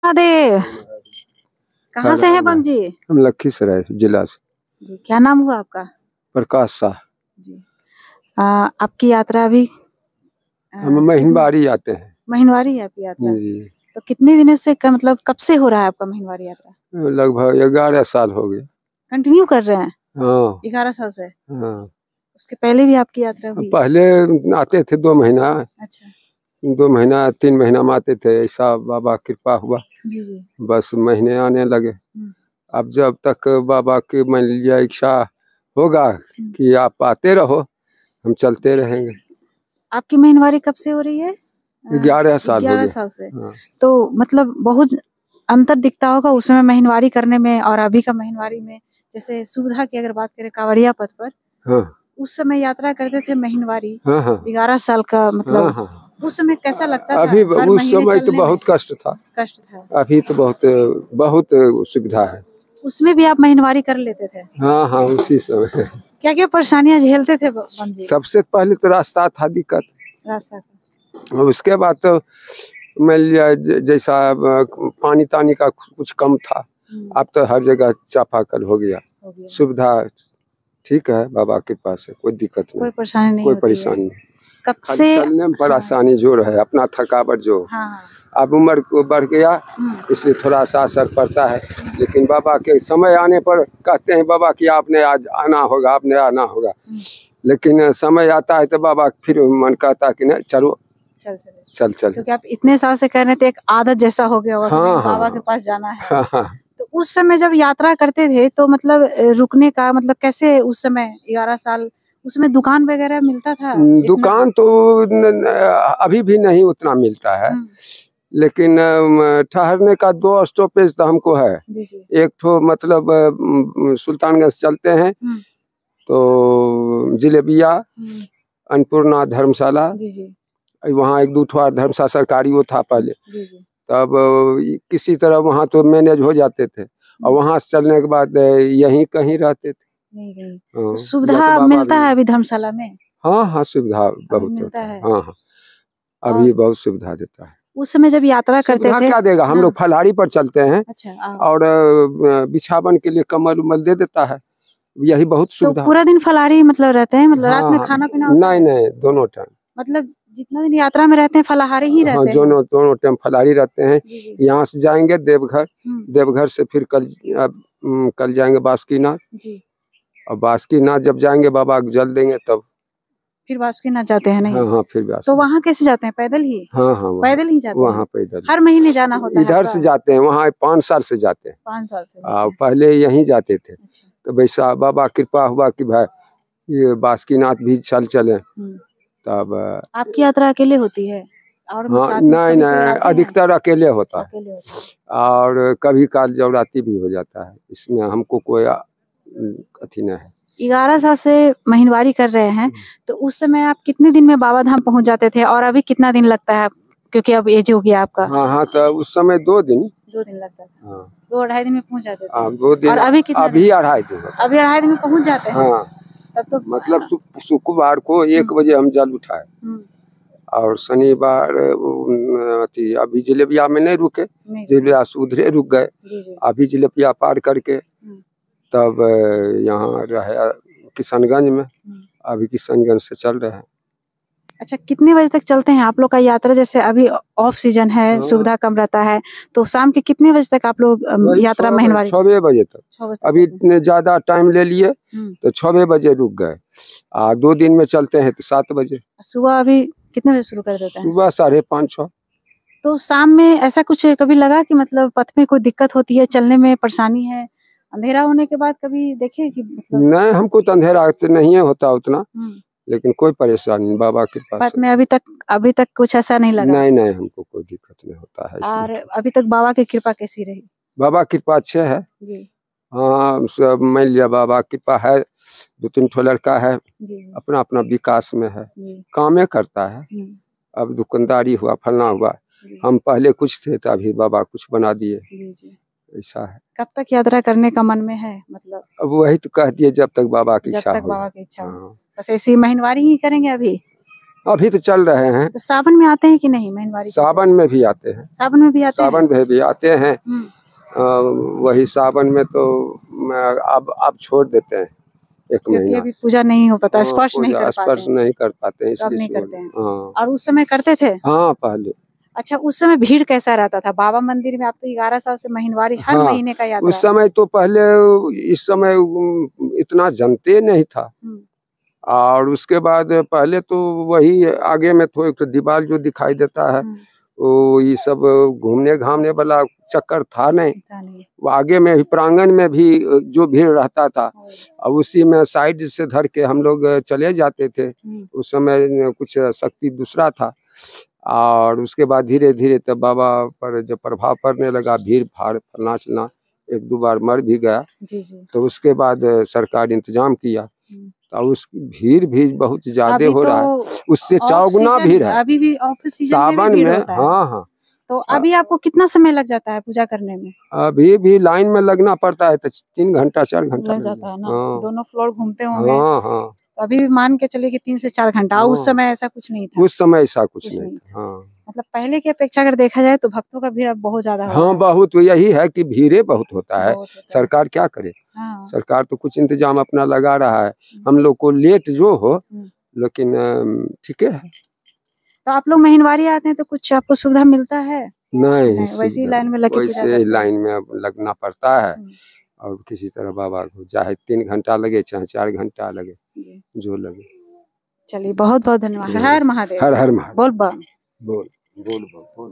महादेव। कहाँ से हैं बम जी? हम लखीसराय जिला से। जी, क्या नाम हुआ आपका? प्रकाश शाह। जी। आपकी यात्रा अभी हम महिनबारी आते हैं। महिनवारी है आपकी यात्रा? जी। तो कितने दिनों से मतलब कब से हो रहा है आपका महिनवारी यात्रा? लगभग 11 साल हो गए। कंटिन्यू कर रहे हैं? हाँ। 11 साल से? हाँ। उसके पहले भी आपकी यात्रा हुई? पहले आते थे 2 महीना। अच्छा। 2 महीना 3 महीना में आते थे, ऐसा बाबा कृपा हुआ। जी जी। बस महीने आने लगे। अब जब तक बाबा की मान लीजिए इच्छा होगा कि आप आते रहो, हम चलते रहेंगे। आपकी महिनवारी कब से हो रही है? 11 साल हो 11 गए। साल से। हाँ। तो मतलब बहुत अंतर दिखता होगा उस समय महिनवारी करने में और अभी का महिनवारी में। जैसे सुविधा की अगर बात करें कांवड़िया पथ पर, हाँ। उस समय यात्रा करते थे महिनवारी। हाँ हाँ। 11 साल का मतलब। हाँ हाँ। उस समय कैसा लगता था? अभी हर उस महीने समय तो चलने में? बहुत कष्ट था। कष्ट था। अभी तो बहुत बहुत सुविधा है। उसमें भी आप महिनवारी कर लेते थे? हाँ हाँ, उसी समय। क्या क्या परेशानियां झेलते थे बम जी? सबसे पहले तो रास्ता था दिक्कत, रास्ता का। और उसके बाद तो मान लिया जैसा पानी तानी का कुछ कम था। अब तो हर जगह चापाकल हो गया। सुविधा ठीक है, बाबा के पास है, कोई दिक्कत नहीं, कोई परेशानी नहीं कोई होती परेशानी है। नहीं। कब खाली से? चलने में परेशानी जो है, अपना थकावट जो। हाँ। अब उम्र बढ़ गया, इसलिए थोड़ा सा असर पड़ता है। लेकिन बाबा के समय आने पर कहते हैं बाबा कि आपने आज आना होगा, आपने आना होगा। लेकिन समय आता है तो बाबा फिर मन कहता है कि नहीं चलो, चल। क्योंकि आप इतने साल से कह रहे थे, एक आदत जैसा हो गया होगा कि नहीं, बाबा के पास जाना है। हाँ हाँ। तो उस समय जब यात्रा करते थे तो मतलब रुकने का मतलब कैसे उस समय 11 साल उसमें दुकान वगैरह मिलता था? दुकान तो अभी भी नहीं उतना मिलता है, लेकिन ठहरने का 2 स्टॉपेज तो हमको है। जी जी। एक तो मतलब सुल्तानगंज चलते हैं तो जिलेबिया, अन्नपूर्णा धर्मशाला, जी जी। वहाँ 1 2 ठो धर्मशाला सरकारी वो था पहले। जी जी। तब किसी तरह वहाँ तो मैनेज हो जाते थे, और वहाँ से चलने के बाद यहीं कहीं रहते थे। तो सुविधा मिलता है अभी धर्मशाला में? हाँ हाँ, सुविधा बहुत मिलता होता है। है। हाँ हाँ, अभी बहुत सुविधा देता है। उस समय जब यात्रा करते थे क्या देगा, हम लोग फलारी पर चलते हैं। अच्छा। और बिछावन के लिए कम्बल उम्बल दे देता है, यही बहुत सुविधा। तो पूरा दिन फलारी मतलब रहते हैं, मतलब रात में हाँ, खाना पीना होता है? नहीं दोनों टाइम, मतलब जितना दिन यात्रा में रहते हैं फलाहारी ही रहते हैं? दोनों टाइम फलारी रहते हैं। यहाँ से जाएंगे देवघर, देवघर से फिर कल जाएंगे बासुकीनाथ, और बासुकीनाथ जब जाएंगे बाबा को जल देंगे तब फिर बासुकीनाथ जाते हैं नहीं? हाँ फिर तो वहाँ कैसे जाते हैं, पैदल ही? हाँ, पैदल ही जाते हैं? वहाँ पैदल हर महीने जाना होता है? इधर से जाते हैं, वहाँ 5 साल से जाते हैं। 5 साल से? पहले यहीं जाते थे। तो वैसा बाबा कृपा हुआ कि भाई ये बासुकीनाथ भी चले। तब आपकी यात्रा अकेले होती है? और हाँ, नहीं अधिकतर अकेले होता है, और कभी काल जवराती भी हो जाता है, इसमें हमको कोई अथी नहीं है। 11 साल से महिनवारी कर रहे हैं, तो उस समय आप कितने दिन में बाबा धाम पहुंच जाते थे और अभी कितना दिन लगता है, क्योंकि अब एज हो गया आपका? हाँ, तो उस समय 2 दिन। 2 दिन लगता था? हाँ। 2 अढ़ाई दिन में पहुंच जाते थे? 2 दिन। और अभी कितना? अभी 2.5 दिन। अभी 2.5 दिन में पहुंच जाते हैं? हाँ। तब तो मतलब शुक्रवार को 1 बजे हम जल उठाए, और शनिवार अभी जिलेबिया में नहीं रुके, जिलेबिया से उधरे रुक गए। अभी जिलेबिया पार करके तब यहाँ रहे किशनगंज में, अभी किशनगंज से चल रहे हैं। अच्छा, कितने बजे तक चलते हैं आप लोग का यात्रा? जैसे अभी ऑफ सीजन है, सुविधा कम रहता है, तो शाम के कितने बजे तक आप लोग यात्रा महिनवारी? 6 बजे तक। अभी इतने ज्यादा टाइम ले लिए तो 6 बजे रुक गए, 2 दिन में चलते हैं तो 7 बजे। सुबह अभी कितने बजे शुरू कर देते हैं? सुबह 5:30 6। तो शाम में ऐसा कुछ कभी लगा कि मतलब पथ में कोई दिक्कत होती है, चलने में परेशानी है, अंधेरा होने के बाद कभी देखे कि मतलब? नहीं, हमको तो अंधेरा तो नहीं होता उतना, लेकिन कोई परेशानी नहीं बाबा के पास। पथ में अभी तक कुछ ऐसा नहीं लगा? नहीं, हमको कोई दिक्कत नहीं होता है। और अभी तक बाबा की कृपा कैसी रही? बाबा की कृपा अच्छे है। हाँ, सब मान लिया बाबा की कृपा है। 2-3 ठो लड़का है, अपना अपना विकास में है, कामे करता है। अब दुकानदारी हुआ, फलना हुआ, हम पहले कुछ थे तो अभी बाबा कुछ बना दिए, ऐसा है। कब तक यात्रा करने का मन में है मतलब? अब वही तो कह दिए, जब तक बाबा की इच्छा हो। बाबा की इच्छा हो। बस ऐसी महिनवारी ही करेंगे अभी? अभी तो चल रहे हैं। तो सावन में आते हैं कि नहीं महिनवारी? सावन में भी आते हैं। सावन में भी आते हैं? सावन में भी आते हैं। वही सावन में तो अब छोड़ देते हैं एक महीना, अभी पूजा नहीं हो पाता, स्पर्श नहीं कर पाते हैं, इसलिए नहीं करते हैं। हाँ। और उस समय करते थे? हाँ पहले। अच्छा, उस समय भीड़ कैसा रहता था बाबा मंदिर में? आप तो 11 साल से महिनवारी हर महीने का यात्रा। उस समय तो पहले, इस समय इतना जनते नहीं था। और उसके बाद पहले तो वही आगे में तो एक दीवार जो दिखाई देता है, वो ये सब घूमने घामने वाला चक्कर था नहीं। वो आगे में भी प्रांगण में भी जो भीड़ रहता था, और उसी में साइड से धर के हम लोग चले जाते थे। उस समय कुछ शक्ति दूसरा था। और उसके बाद धीरे धीरे तब बाबा पर जब प्रभाव पड़ने लगा, भीड़ भाड़ फलना चलना, एक दो बार मर भी गया। तो उसके बाद सरकार इंतजाम किया, तो उस भीड़ भी बहुत ज्यादा हो रहा है, उससे चौगुना भीड़ है अभी भी ऑफिस सीजन सावन में। हाँ। तो अभी आपको कितना समय लग जाता है पूजा करने में? अभी भी लाइन में लगना पड़ता है तो 3 घंटा 4 घंटा लग जाता है ना। हाँ। दोनों फ्लोर घूमते होंगे। हाँ। अभी भी मान के चलिए कि 3 से 4 घंटा। उस समय ऐसा कुछ नहीं था? उस समय ऐसा कुछ नहीं था। हाँ। मतलब पहले की अपेक्षा अगर देखा जाए तो भक्तों का भीड़ अब बहुत ज्यादा है। हाँ बहुत, यही है कि भीड़े बहुत होता है। सरकार क्या करे? सरकार तो कुछ इंतजाम अपना लगा रहा है, हम लोग को लेट जो हो, लेकिन ठीक है। तो आप लोग महिनवारी आते हैं तो कुछ आपको सुविधा मिलता है? नहीं, वैसी लाइन में लगे, वैसे लाइन में लगना पड़ता है। और किसी तरह बाबा को चाहे 3 घंटा लगे चाहे 4 घंटा लगे, जो लगे। चलिए बहुत बहुत धन्यवाद। हर हर महादेव। हर हर महादेव। बोल बम। बोल बोल बोल।